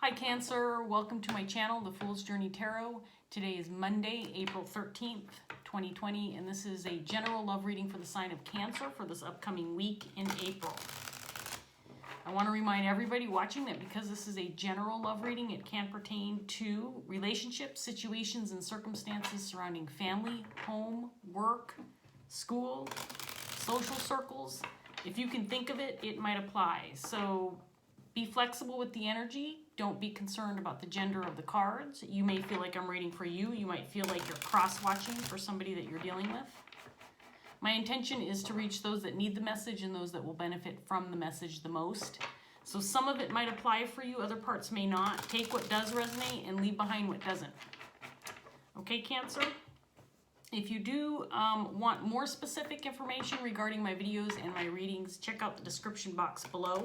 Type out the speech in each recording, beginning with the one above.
Hi Cancer, welcome to my channel, The Fool's Journey Tarot. Today is Monday, April 13th, 2020, and this is a general love reading for the sign of Cancer for this upcoming week in April. I want to remind everybody watching that because this is a general love reading, it can pertain to relationships, situations, and circumstances surrounding family, home, work, school, social circles. If you can think of it, it might apply. So be flexible with the energy. Don't be concerned about the gender of the cards. You may feel like I'm reading for you. You might feel like you're cross-watching for somebody that you're dealing with. My intention is to reach those that need the message and those that will benefit from the message the most. So some of it might apply for you, other parts may not. Take what does resonate and leave behind what doesn't. Okay, Cancer? If you do want more specific information regarding my videos and my readings, check out the description box below.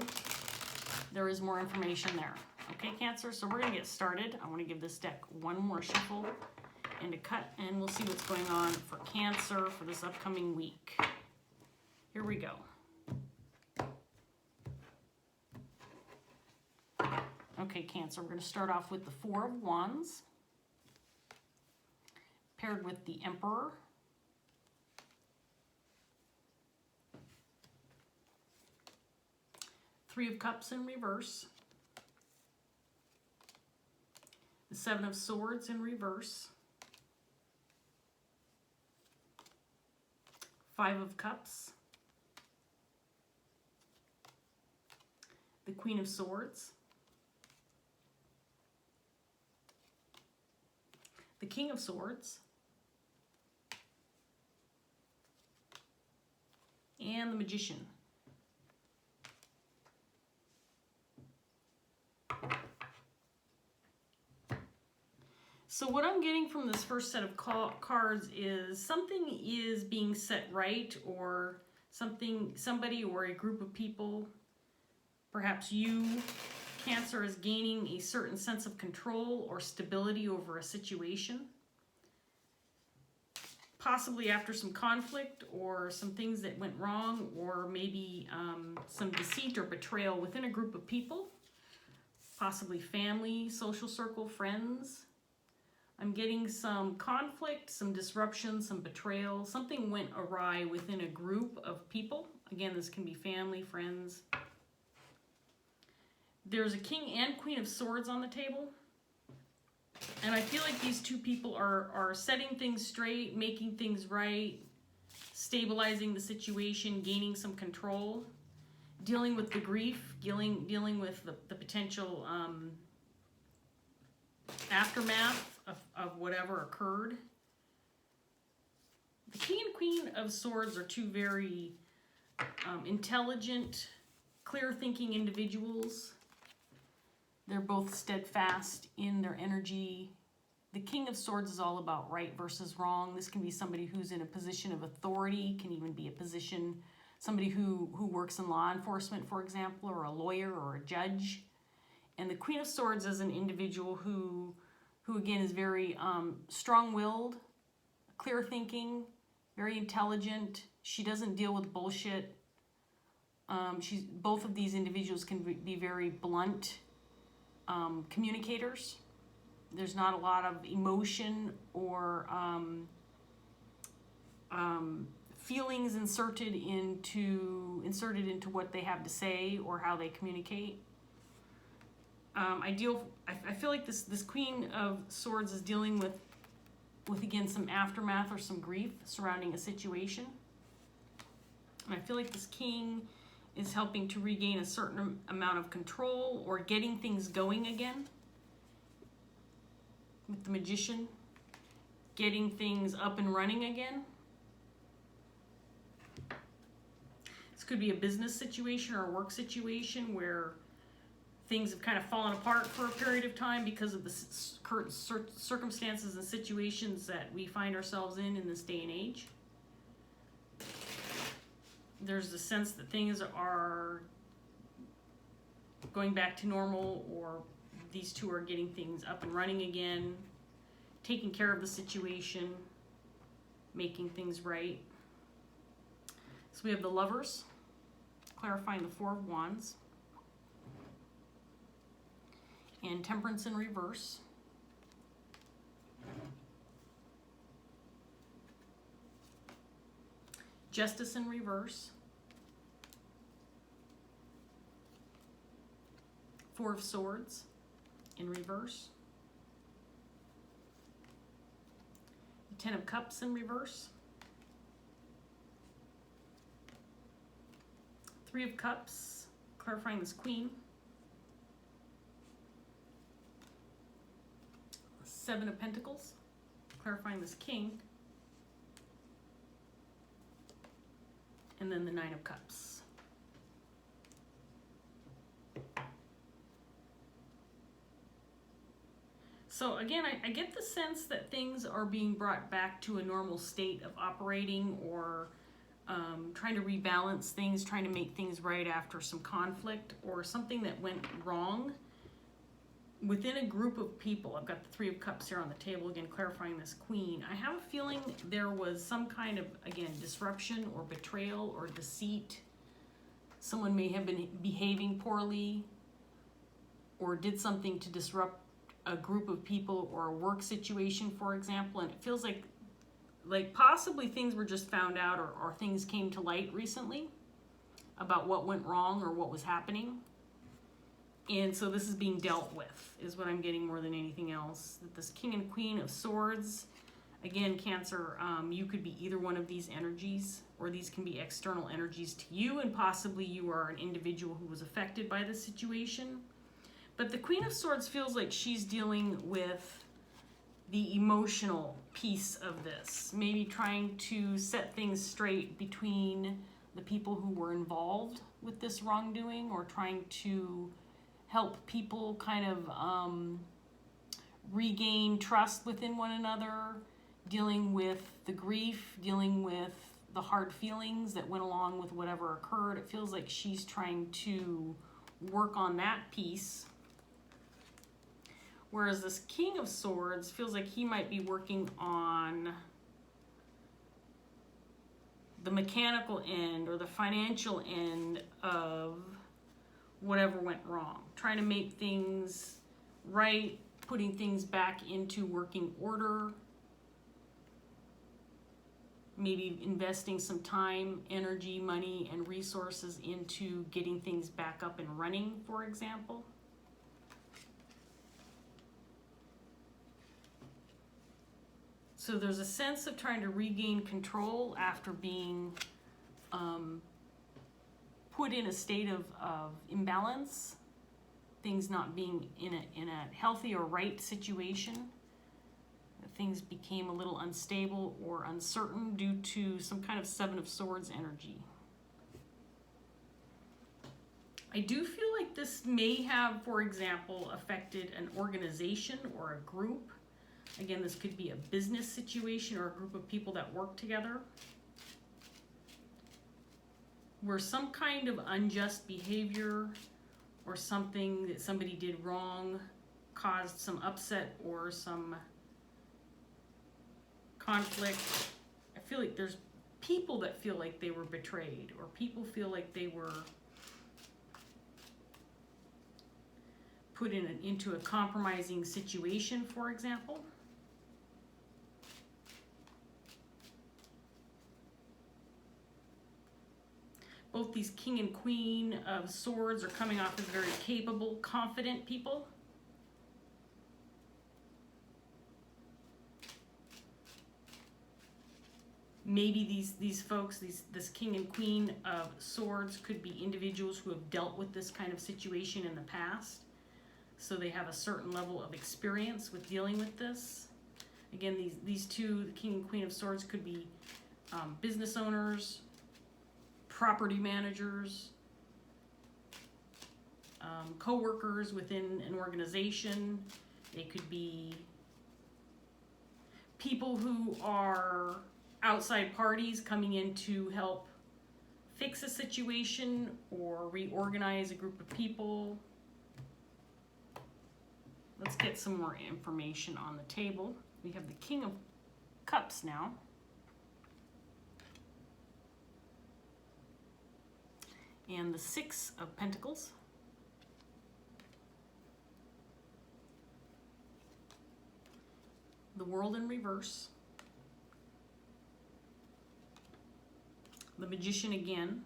There is more information there. Okay, Cancer, so we're going to get started. I want to give this deck one more shuffle and a cut, and we'll see what's going on for Cancer for this upcoming week. Here we go. Okay, Cancer, we're going to start off with the Four of Wands, paired with the Emperor, Three of Cups in reverse, the Seven of Swords in reverse, Five of Cups, the Queen of Swords, the King of Swords, and the Magician. So what I'm getting from this first set of cards is something is being set right, or somebody or a group of people, perhaps you, Cancer, is gaining a certain sense of control or stability over a situation. Possibly after some conflict or some things that went wrong, or maybe some deceit or betrayal within a group of people, possibly family, social circle, friends. I'm getting some conflict, some disruption, some betrayal. Something went awry within a group of people. Again, this can be family, friends. There's a King and Queen of Swords on the table. And I feel like these two people are setting things straight, making things right, stabilizing the situation, gaining some control, dealing with the grief, dealing with the potential aftermath of whatever occurred. The King and Queen of Swords are two very intelligent, clear-thinking individuals. They're both steadfast in their energy. The King of Swords is all about right versus wrong. This can be somebody who's in a position of authority, can even be a position, somebody who works in law enforcement, for example, or a lawyer or a judge. And the Queen of Swords is an individual who again is very strong-willed, clear-thinking, very intelligent. She doesn't deal with bullshit. Both of these individuals can be very blunt communicators. There's not a lot of emotion or feelings inserted into what they have to say or how they communicate. I feel like this Queen of Swords is dealing with again some aftermath or some grief surrounding a situation. And I feel like this King is helping to regain a certain amount of control or getting things going again. With the Magician, getting things up and running again. This could be a business situation or a work situation where things have kind of fallen apart for a period of time because of the current circumstances and situations that we find ourselves in this day and age. There's the sense that things are going back to normal, or these two are getting things up and running again, taking care of the situation, making things right. So we have the Lovers, clarifying the Four of Wands. and Temperance in reverse. Justice in reverse. Four of Swords in reverse. Ten of Cups in reverse. Three of Cups, clarifying this Queen. Seven of Pentacles, clarifying this King. And then the Nine of Cups. So again, I get the sense that things are being brought back to a normal state of operating, or trying to rebalance things, trying to make things right after some conflict or something that went wrong within a group of people. I've got the Three of Cups here on the table, again clarifying this Queen. I have a feeling there was some kind of, again, disruption or betrayal or deceit. Someone may have been behaving poorly or did something to disrupt a group of people or a work situation, for example, and it feels like possibly things were just found out, or things came to light recently about what went wrong or what was happening. And so this is being dealt with, is what I'm getting more than anything else. That this King and Queen of Swords, again, Cancer, you could be either one of these energies, or these can be external energies to you, and possibly you are an individual who was affected by this situation. But the Queen of Swords feels like she's dealing with the emotional piece of this, maybe trying to set things straight between the people who were involved with this wrongdoing, or trying to help people kind of regain trust within one another, dealing with the grief, dealing with the hard feelings that went along with whatever occurred. It feels like she's trying to work on that piece. Whereas this King of Swords feels like he might be working on the mechanical end or the financial end of whatever went wrong. Trying to make things right, putting things back into working order. Maybe investing some time, energy, money, and resources into getting things back up and running, for example. So there's a sense of trying to regain control after being put in a state of imbalance, things not being in a healthy or right situation. Things became a little unstable or uncertain due to some kind of Seven of Swords energy. I do feel like this may have, for example, affected an organization or a group. Again, this could be a business situation or a group of people that work together, where some kind of unjust behavior or something that somebody did wrong caused some upset or some conflict. I feel like there's people that feel like they were betrayed, or people feel like they were put into a compromising situation, for example. Both these King and Queen of Swords are coming off as very capable, confident people. Maybe these folks, this King and Queen of Swords could be individuals who have dealt with this kind of situation in the past. So they have a certain level of experience with dealing with this. Again, these two, the King and Queen of Swords, could be business owners, property managers, co-workers within an organization. They could be people who are outside parties coming in to help fix a situation or reorganize a group of people. Let's get some more information on the table. We have the King of Cups now. And the Six of Pentacles. World in reverse. The Magician again.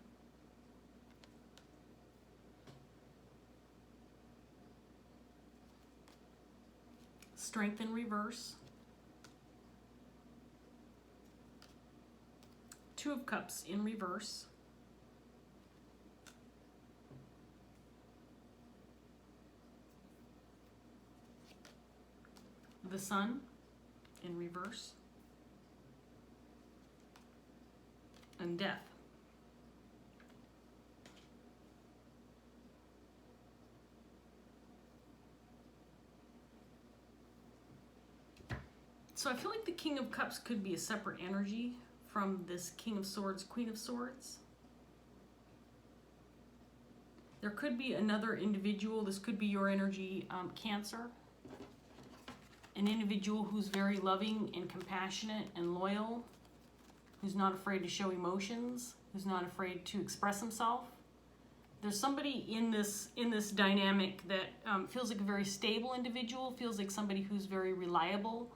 Strength in reverse. Two of Cups in reverse. The Sun in reverse. And Death. So I feel like the King of Cups could be a separate energy from this King of Swords, Queen of Swords. There could be another individual. This could be your energy, Cancer. An individual who's very loving and compassionate and loyal, who's not afraid to show emotions, who's not afraid to express himself. There's somebody in this dynamic that feels like a very stable individual, feels like somebody who's very reliable,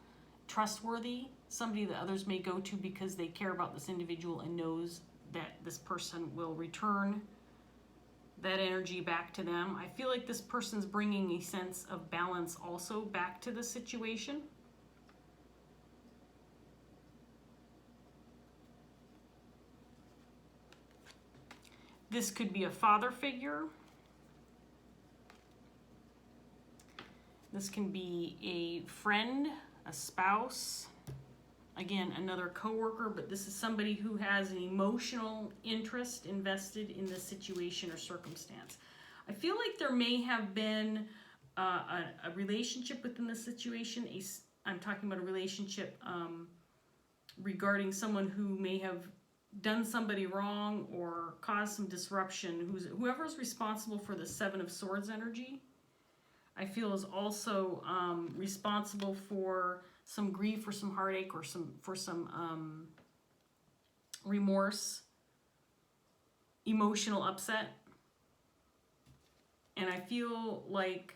trustworthy, somebody that others may go to because they care about this individual and knows that this person will return that energy back to them. I feel like this person's bringing a sense of balance also back to the situation. This could be a father figure. This can be a friend, a spouse, again, another coworker, but this is somebody who has an emotional interest invested in this situation or circumstance. I feel like there may have been a relationship within the situation. I'm talking about a relationship regarding someone who may have done somebody wrong or caused some disruption. Whoever's responsible for the Seven of Swords energy, I feel is also responsible for some grief or some heartache or some remorse, emotional upset. And I feel like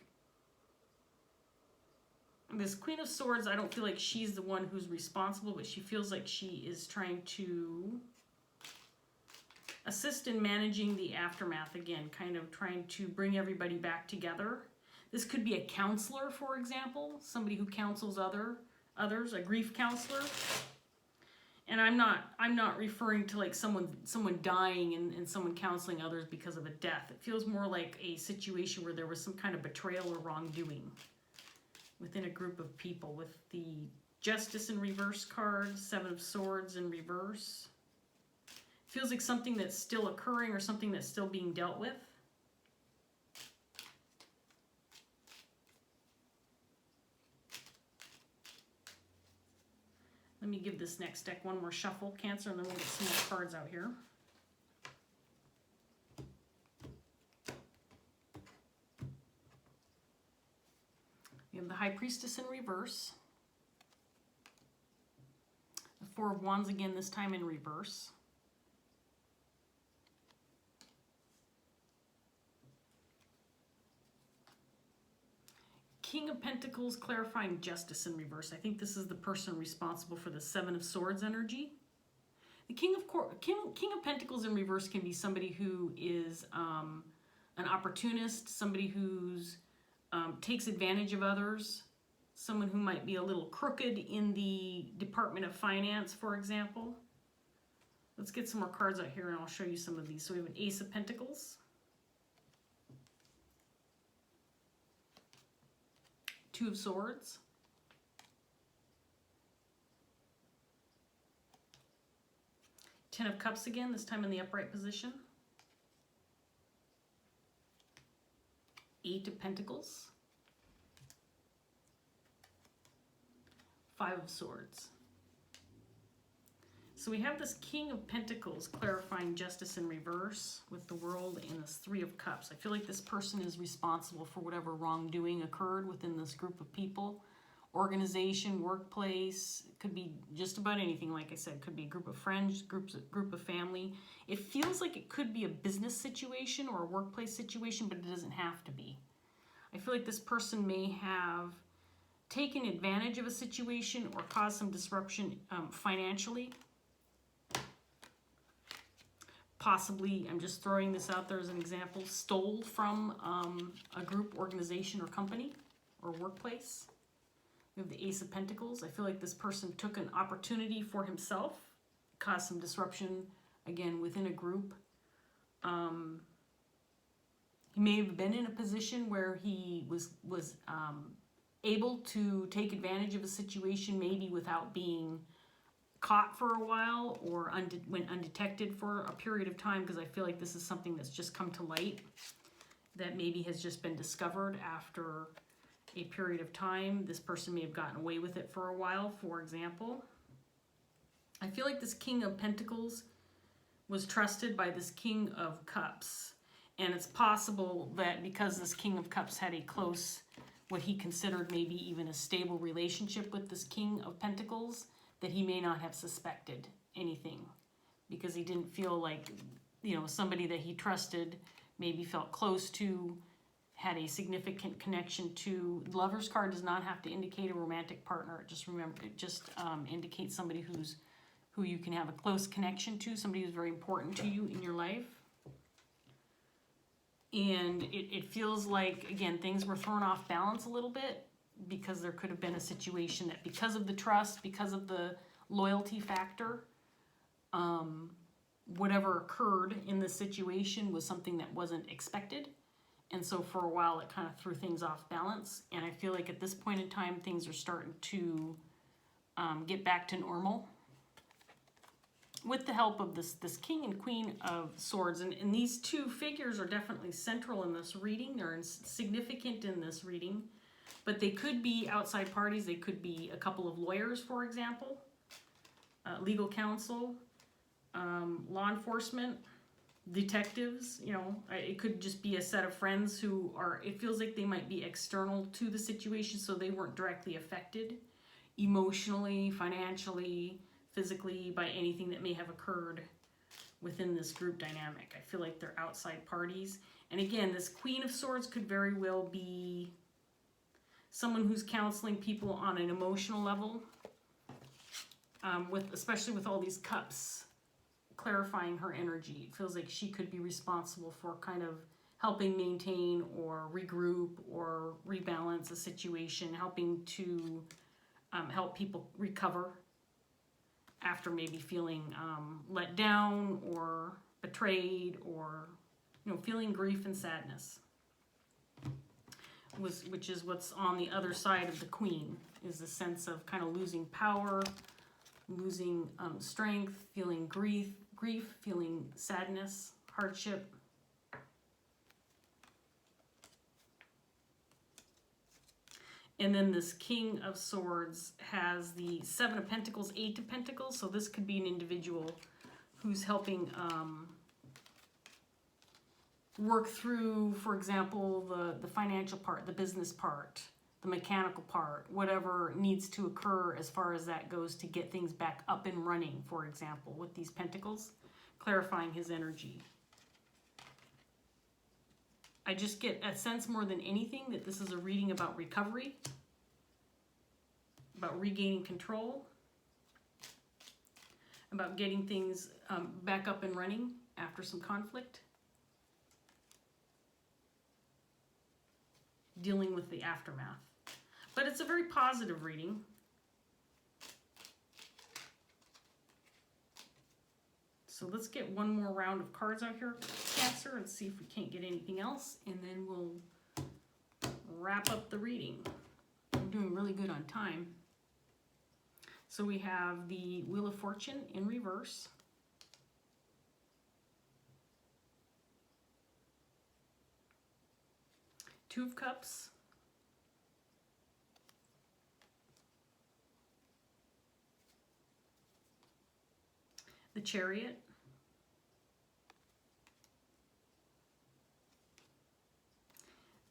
this Queen of Swords, I don't feel like she's the one who's responsible, but she feels like she is trying to assist in managing the aftermath again, kind of trying to bring everybody back together. This could be a counselor, for example, somebody who counsels others, a grief counselor. And I'm not referring to like someone dying and someone counseling others because of a death. It feels more like a situation where there was some kind of betrayal or wrongdoing within a group of people, with the Justice in reverse card, Seven of Swords in reverse. Feels like something that's still occurring or something that's still being dealt with. Let me give this next deck one more shuffle, Cancer, and then we'll get some more cards out here. We have the High Priestess in reverse. The Four of Wands again, this time in reverse. King of Pentacles, clarifying justice in reverse. I think this is the person responsible for the Seven of Swords energy. The King of Pentacles in reverse can be somebody who is an opportunist, somebody who's takes advantage of others, someone who might be a little crooked in the Department of Finance, for example. Let's get some more cards out here and I'll show you some of these. So we have an Ace of Pentacles, Two of Swords, Ten of Cups again, this time in the upright position, Eight of Pentacles, Five of Swords. So we have this King of Pentacles clarifying justice in reverse with the World and this Three of Cups. I feel like this person is responsible for whatever wrongdoing occurred within this group of people. Organization, workplace, it could be just about anything, like I said. It could be a group of friends, group of family. It feels like it could be a business situation or a workplace situation, but it doesn't have to be. I feel like this person may have taken advantage of a situation or caused some disruption financially. Possibly, I'm just throwing this out there as an example, stole from a group, organization, or company or workplace. We have the Ace of Pentacles. I feel like this person took an opportunity for himself, caused some disruption, again, within a group. He may have been in a position where he was able to take advantage of a situation, maybe without being caught for a while or went undetected for a period of time, because I feel like this is something that's just come to light that maybe has just been discovered after a period of time. This person may have gotten away with it for a while, for example. I feel like this King of Pentacles was trusted by this King of Cups. And it's possible that because this King of Cups had a close, what he considered maybe even a stable relationship with this King of Pentacles, that he may not have suspected anything, because he didn't feel like, you know, somebody that he trusted, maybe felt close to, had a significant connection to. The Lover's card does not have to indicate a romantic partner. It just indicates somebody who you can have a close connection to, somebody who's very important to you in your life. And it feels like, again, things were thrown off balance a little bit, because there could have been a situation that, because of the trust, because of the loyalty factor, whatever occurred in this situation was something that wasn't expected. And so for a while it kind of threw things off balance. And I feel like at this point in time, things are starting to get back to normal, with the help of this King and Queen of Swords. And these two figures are definitely central in this reading. They're significant in this reading. But they could be outside parties. They could be a couple of lawyers, for example, legal counsel, law enforcement, detectives. You know, it could just be a set of friends who are, it feels like they might be external to the situation, so they weren't directly affected emotionally, financially, physically by anything that may have occurred within this group dynamic. I feel like they're outside parties. And again, this Queen of Swords could very well be someone who's counseling people on an emotional level, especially with all these cups, clarifying her energy. It feels like she could be responsible for kind of helping maintain or regroup or rebalance a situation, helping to help people recover after maybe feeling let down or betrayed, or, you know, feeling grief and sadness. Which is what's on the other side of the Queen, is the sense of kind of losing power, losing strength, feeling grief, feeling sadness, hardship. And then this King of Swords has the Seven of Pentacles, Eight of Pentacles. So this could be an individual who's helping work through, for example, the financial part, the business part, the mechanical part, whatever needs to occur as far as that goes to get things back up and running, for example, with these pentacles, clarifying his energy. I just get a sense more than anything that this is a reading about recovery, about regaining control, about getting things back up and running after some conflict, dealing with the aftermath. But it's a very positive reading. So let's get one more round of cards out here, Cancer, and see if we can't get anything else, and then we'll wrap up the reading. I'm doing really good on time. So we have the Wheel of Fortune in reverse. Two of Cups. The Chariot.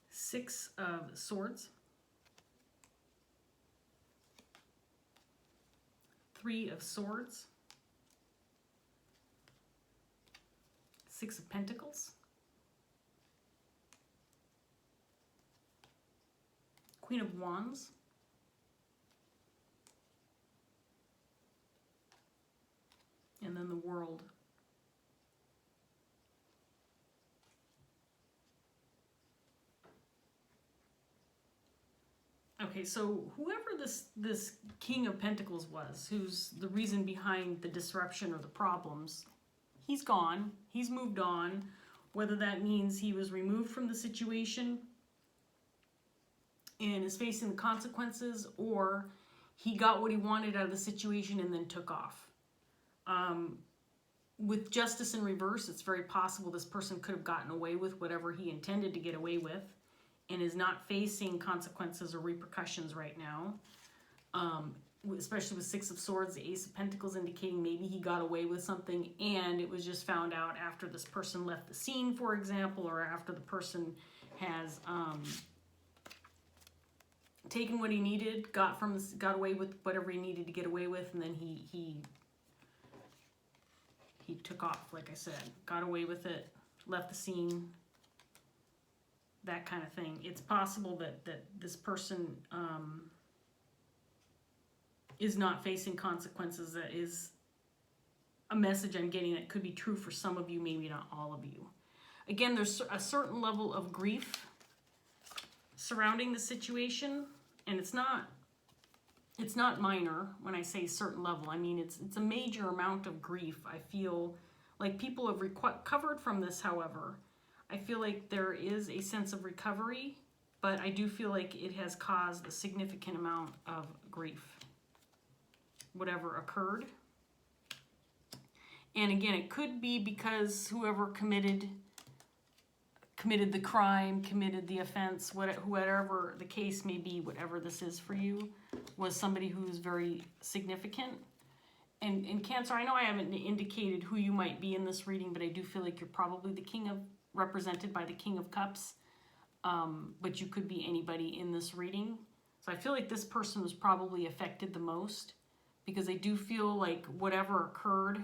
Six of Swords. Three of Swords. Six of Pentacles. Queen of Wands. and then the World. Okay, so whoever this King of Pentacles was, who's the reason behind the disruption or the problems, he's gone. He's moved on. Whether that means he was removed from the situation and is facing the consequences, or he got what he wanted out of the situation and then took off. With justice in reverse, it's very possible this person could have gotten away with whatever he intended to get away with and is not facing consequences or repercussions right now. Especially with Six of Swords, the Ace of Pentacles indicating maybe he got away with something and it was just found out after this person left the scene, for example, or after the person has taken what he needed, got away with whatever he needed to get away with, and then he took off, like I said, got away with it, left the scene, that kind of thing. It's possible that this person is not facing consequences. That is a message I'm getting that could be true for some of you, maybe not all of you. Again, there's a certain level of grief surrounding the situation, and it's not minor when I say certain level. I mean, it's a major amount of grief. I feel like people have recovered from this, however. I feel like there is a sense of recovery, but I do feel like it has caused a significant amount of grief, whatever occurred. And again, it could be because whoever committed the crime, committed the offense, whatever the case may be, whatever this is for you, was somebody who is very significant. And in Cancer, I know I haven't indicated who you might be in this reading, but I do feel like you're probably represented by the King of Cups, but you could be anybody in this reading. So I feel like this person was probably affected the most, because I do feel like whatever occurred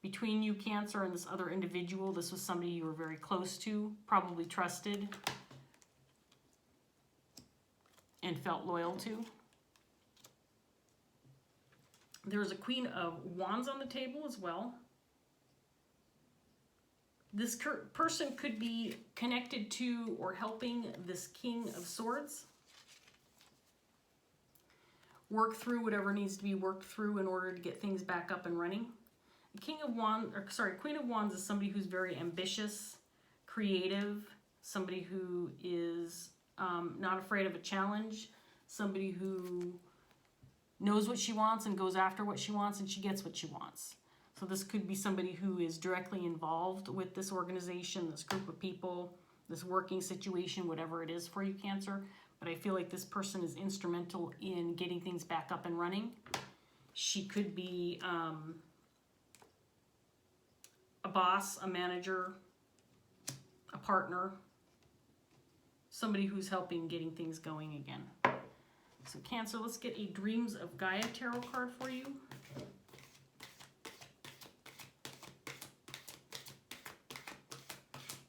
between you, Cancer, and this other individual, this was somebody you were very close to, probably trusted, and felt loyal to. There's a Queen of Wands on the table as well. This person could be connected to or helping this King of Swords work through whatever needs to be worked through in order to get things back up and running. Queen of Wands is somebody who's very ambitious, creative, somebody who is not afraid of a challenge, somebody who knows what she wants and goes after what she wants, and she gets what she wants. So this could be somebody who is directly involved with this organization, this group of people, this working situation, whatever it is for you, Cancer. But I feel like this person is instrumental in getting things back up and running. She could be a boss, a manager, a partner, somebody who's helping getting things going again. So Cancer, let's get a Dreams of Gaia tarot card for you.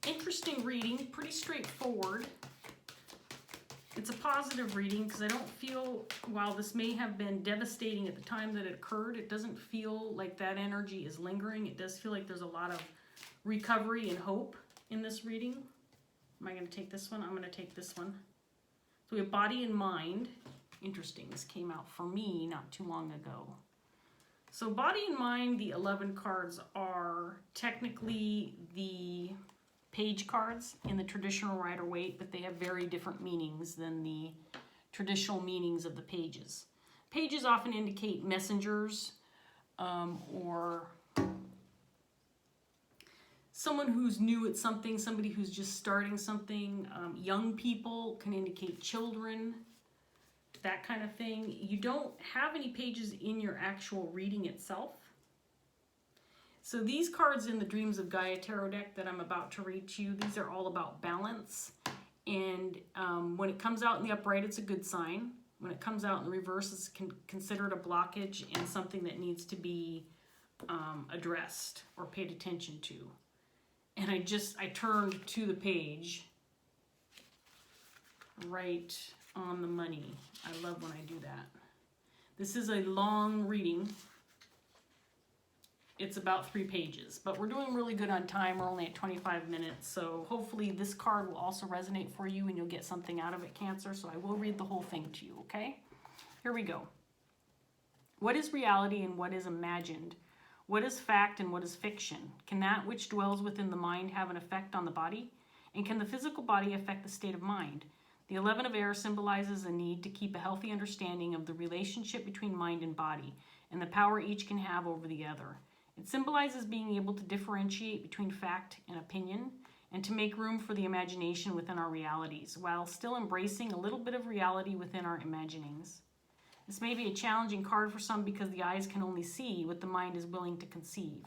Interesting reading, pretty straightforward. It's a positive reading because I don't feel, while this may have been devastating at the time that it occurred, it doesn't feel like that energy is lingering. It does feel like there's a lot of recovery and hope in this reading. Am I going to take this one? I'm going to take this one. So we have Body and Mind. Interesting. This came out for me not too long ago. So Body and Mind, the 11 cards are technically the page cards in the traditional Rider-Waite, but they have very different meanings than the traditional meanings of the pages. Pages often indicate messengers or someone who's new at something, somebody who's just starting something. Young people can indicate children, that kind of thing. You don't have any pages in your actual reading itself. So these cards in the Dreams of Gaia tarot deck that I'm about to read to you, these are all about balance. And when it comes out in the upright, it's a good sign. When it comes out in the reverse, it's considered a blockage and something that needs to be addressed or paid attention to. And I turned to the page right on the money. I love when I do that. This is a long reading. It's about 3 pages, but we're doing really good on time. We're only at 25 minutes, so hopefully this card will also resonate for you and you'll get something out of it, Cancer. So I will read the whole thing to you, okay? Here we go. What is reality and what is imagined? What is fact and what is fiction? Can that which dwells within the mind have an effect on the body? And can the physical body affect the state of mind? The 11 of air symbolizes a need to keep a healthy understanding of the relationship between mind and body and the power each can have over the other. It symbolizes being able to differentiate between fact and opinion and to make room for the imagination within our realities while still embracing a little bit of reality within our imaginings. This may be a challenging card for some because the eyes can only see what the mind is willing to conceive.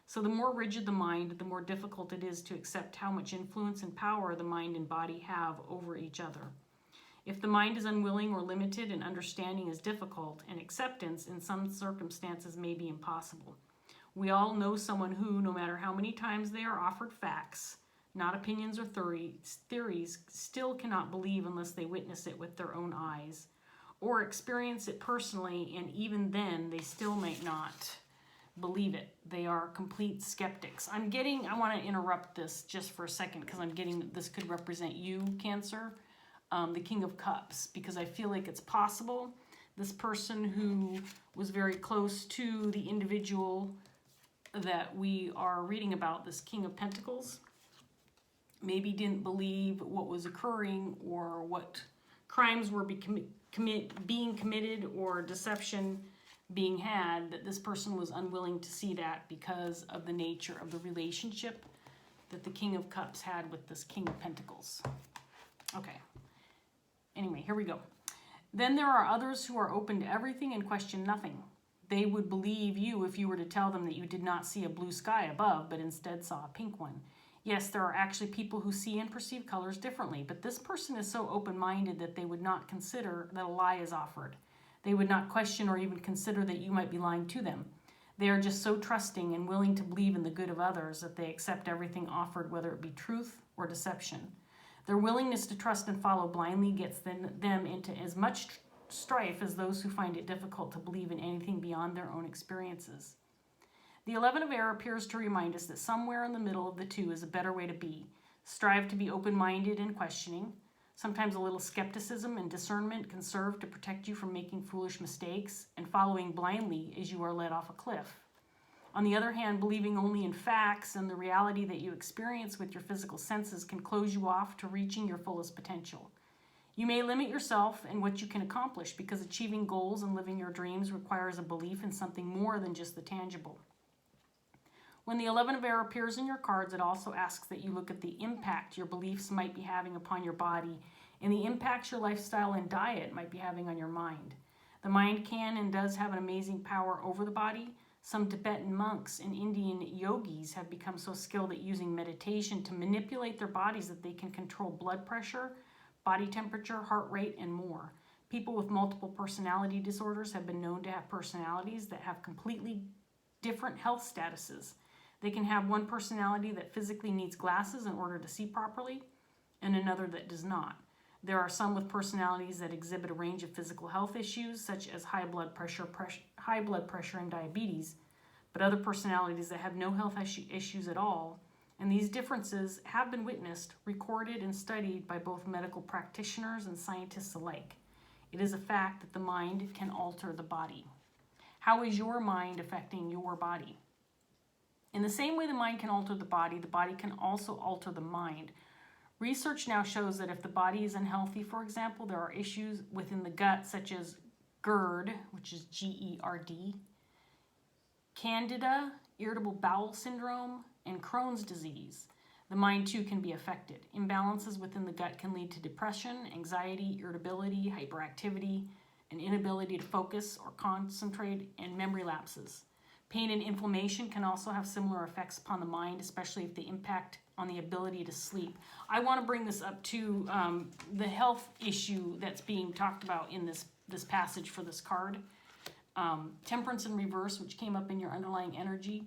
So the more rigid the mind, the more difficult it is to accept how much influence and power the mind and body have over each other. If the mind is unwilling or limited and understanding is difficult, and acceptance in some circumstances may be impossible. We all know someone who, no matter how many times they are offered facts, not opinions or theories, still cannot believe unless they witness it with their own eyes or experience it personally, and even then they still might not believe it. They are complete skeptics. I want to interrupt this just for a second because I'm getting that this could represent you, Cancer, the King of Cups, because I feel like it's possible this person who was very close to the individual that we are reading about, this King of Pentacles, maybe didn't believe what was occurring or what crimes were being committed or deception being had, that this person was unwilling to see that because of the nature of the relationship that the King of Cups had with this King of Pentacles. Okay. Anyway, here we go. Then there are others who are open to everything and question nothing. They would believe you if you were to tell them that you did not see a blue sky above, but instead saw a pink one. Yes, there are actually people who see and perceive colors differently, but this person is so open-minded that they would not consider that a lie is offered. They would not question or even consider that you might be lying to them. They are just so trusting and willing to believe in the good of others that they accept everything offered, whether it be truth or deception. Their willingness to trust and follow blindly gets them into as much strife as those who find it difficult to believe in anything beyond their own experiences. The 11 of air appears to remind us that somewhere in the middle of the two is a better way to be. Strive to be open-minded and questioning. Sometimes a little skepticism and discernment can serve to protect you from making foolish mistakes and following blindly as you are led off a cliff. On the other hand, believing only in facts and the reality that you experience with your physical senses can close you off to reaching your fullest potential. You may limit yourself and what you can accomplish because achieving goals and living your dreams requires a belief in something more than just the tangible. When the 11 of air appears in your cards, it also asks that you look at the impact your beliefs might be having upon your body and the impacts your lifestyle and diet might be having on your mind. The mind can and does have an amazing power over the body. Some Tibetan monks and Indian yogis have become so skilled at using meditation to manipulate their bodies that they can control blood pressure, body temperature, heart rate, and more. People with multiple personality disorders have been known to have personalities that have completely different health statuses. They can have one personality that physically needs glasses in order to see properly, and another that does not. There are some with personalities that exhibit a range of physical health issues, such as high blood pressure and diabetes, but other personalities that have no health issues at all. And these differences have been witnessed, recorded, and studied by both medical practitioners and scientists alike. It is a fact that the mind can alter the body. How is your mind affecting your body? In the same way the mind can alter the body can also alter the mind. Research now shows that if the body is unhealthy, for example, there are issues within the gut such as GERD, which is G-E-R-D, Candida, irritable bowel syndrome, and Crohn's disease. The mind too can be affected. Imbalances within the gut can lead to depression, anxiety, irritability, hyperactivity, an inability to focus or concentrate, and memory lapses. Pain and inflammation can also have similar effects upon the mind, especially if they impact on the ability to sleep. I want to bring this up to the health issue that's being talked about in this passage for this card. Temperance in reverse, which came up in your underlying energy,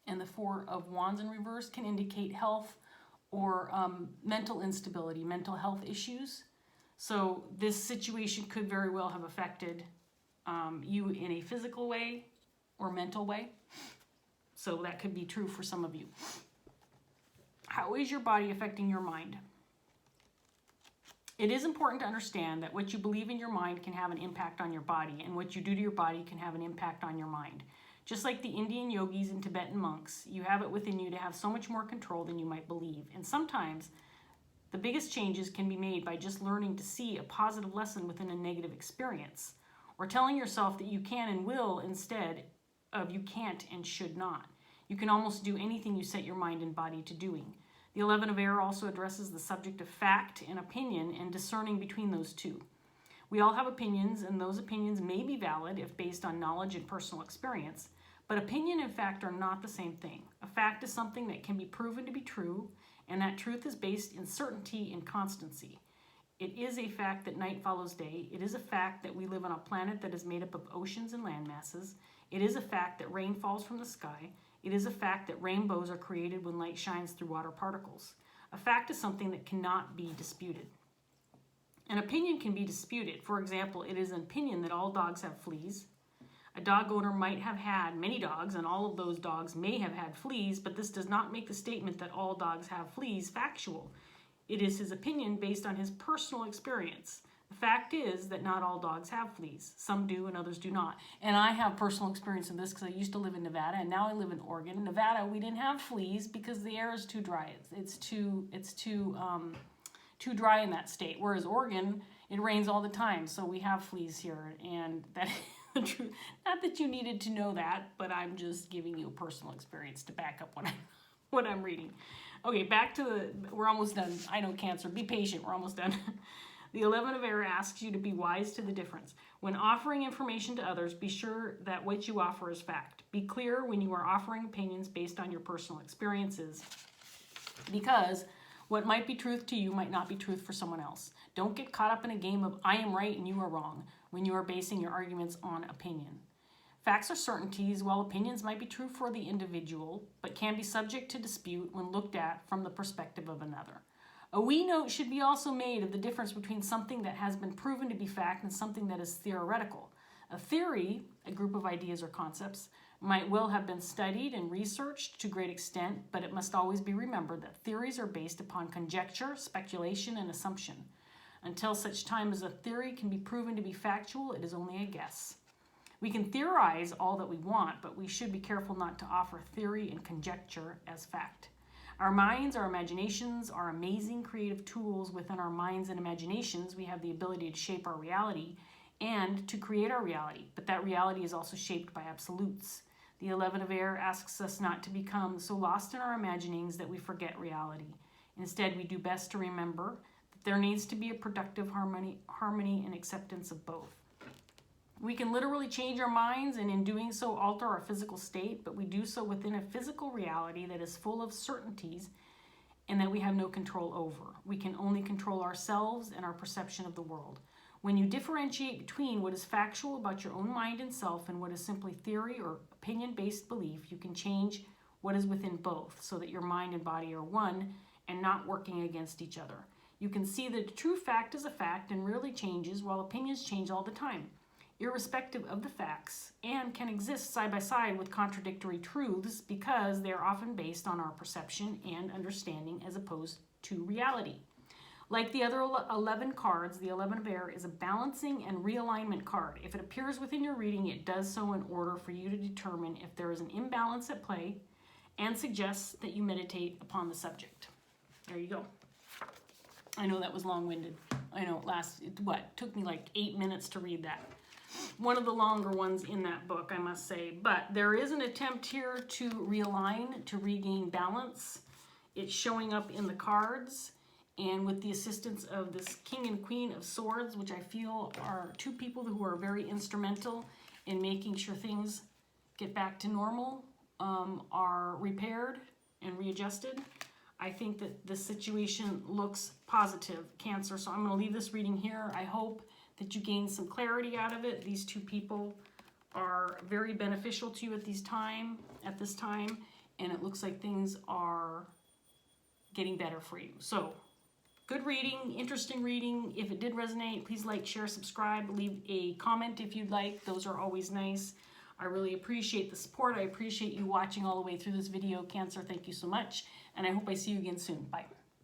and the 4 of Wands in reverse can indicate health or mental instability, mental health issues. So this situation could very well have affected you in a physical way, or mental way. So that could be true for some of you. How is your body affecting your mind? It is important to understand that what you believe in your mind can have an impact on your body, and what you do to your body can have an impact on your mind. Just like the Indian yogis and Tibetan monks, you have it within you to have so much more control than you might believe. And sometimes the biggest changes can be made by just learning to see a positive lesson within a negative experience, or telling yourself that you can and will instead of you can't and should not. You can almost do anything you set your mind and body to doing. The 11 of Air also addresses the subject of fact and opinion and discerning between those two. We all have opinions, and those opinions may be valid if based on knowledge and personal experience, but opinion and fact are not the same thing. A fact is something that can be proven to be true, and that truth is based in certainty and constancy. It is a fact that night follows day. It is a fact that we live on a planet that is made up of oceans and land masses. It is a fact that rain falls from the sky. It is a fact that rainbows are created when light shines through water particles. A fact is something that cannot be disputed. An opinion can be disputed. For example, it is an opinion that all dogs have fleas. A dog owner might have had many dogs, and all of those dogs may have had fleas, but this does not make the statement that all dogs have fleas factual. It is his opinion based on his personal experience. The fact is that not all dogs have fleas. Some do and others do not. And I have personal experience in this because I used to live in Nevada and now I live in Oregon. In Nevada, we didn't have fleas because the air is too dry. It's too dry in that state. Whereas Oregon, it rains all the time, so we have fleas here. And that is the truth. Not that you needed to know that, but I'm just giving you a personal experience to back up what I'm reading. Okay, back to we're almost done. I know, Cancer. Be patient. We're almost done. The 11 of Air asks you to be wise to the difference. When offering information to others, be sure that what you offer is fact. Be clear when you are offering opinions based on your personal experiences, because what might be truth to you might not be truth for someone else. Don't get caught up in a game of I am right and you are wrong when you are basing your arguments on opinion. Facts are certainties, while opinions might be true for the individual, but can be subject to dispute when looked at from the perspective of another. A wee note should be also made of the difference between something that has been proven to be fact and something that is theoretical. A theory, a group of ideas or concepts, might well have been studied and researched to great extent, but it must always be remembered that theories are based upon conjecture, speculation, and assumption. Until such time as a theory can be proven to be factual, it is only a guess. We can theorize all that we want, but we should be careful not to offer theory and conjecture as fact. Our minds, our imaginations, are amazing creative tools. Within our minds and imaginations, we have the ability to shape our reality and to create our reality, but that reality is also shaped by absolutes. The 11 of Air asks us not to become so lost in our imaginings that we forget reality. Instead, we do best to remember that there needs to be a productive harmony and acceptance of both. We can literally change our minds and in doing so alter our physical state, but we do so within a physical reality that is full of certainties and that we have no control over. We can only control ourselves and our perception of the world. When you differentiate between what is factual about your own mind and self and what is simply theory or opinion-based belief, you can change what is within both so that your mind and body are one and not working against each other. You can see that a true fact is a fact and rarely changes, while opinions change all the time, irrespective of the facts, and can exist side by side with contradictory truths because they are often based on our perception and understanding as opposed to reality. Like the other 11 cards, the 11 of Air is a balancing and realignment card. If it appears within your reading, it does so in order for you to determine if there is an imbalance at play and suggests that you meditate upon the subject. There you go. I know that was long-winded. I know it took me like 8 minutes to read that. One of the longer ones in that book, I must say. But there is an attempt here to realign, to regain balance. It's showing up in the cards. And with the assistance of this King and Queen of Swords, which I feel are two people who are very instrumental in making sure things get back to normal, are repaired and readjusted. I think that this situation looks positive, Cancer. So I'm going to leave this reading here. I hope that you gain some clarity out of it. These two people are very beneficial to you at this time, and it looks like things are getting better for you. So, good reading, interesting reading. If it did resonate, please like, share, subscribe, leave a comment if you'd like. Those are always nice. I really appreciate the support. I appreciate you watching all the way through this video, Cancer. Thank you so much, and I hope I see you again soon. Bye.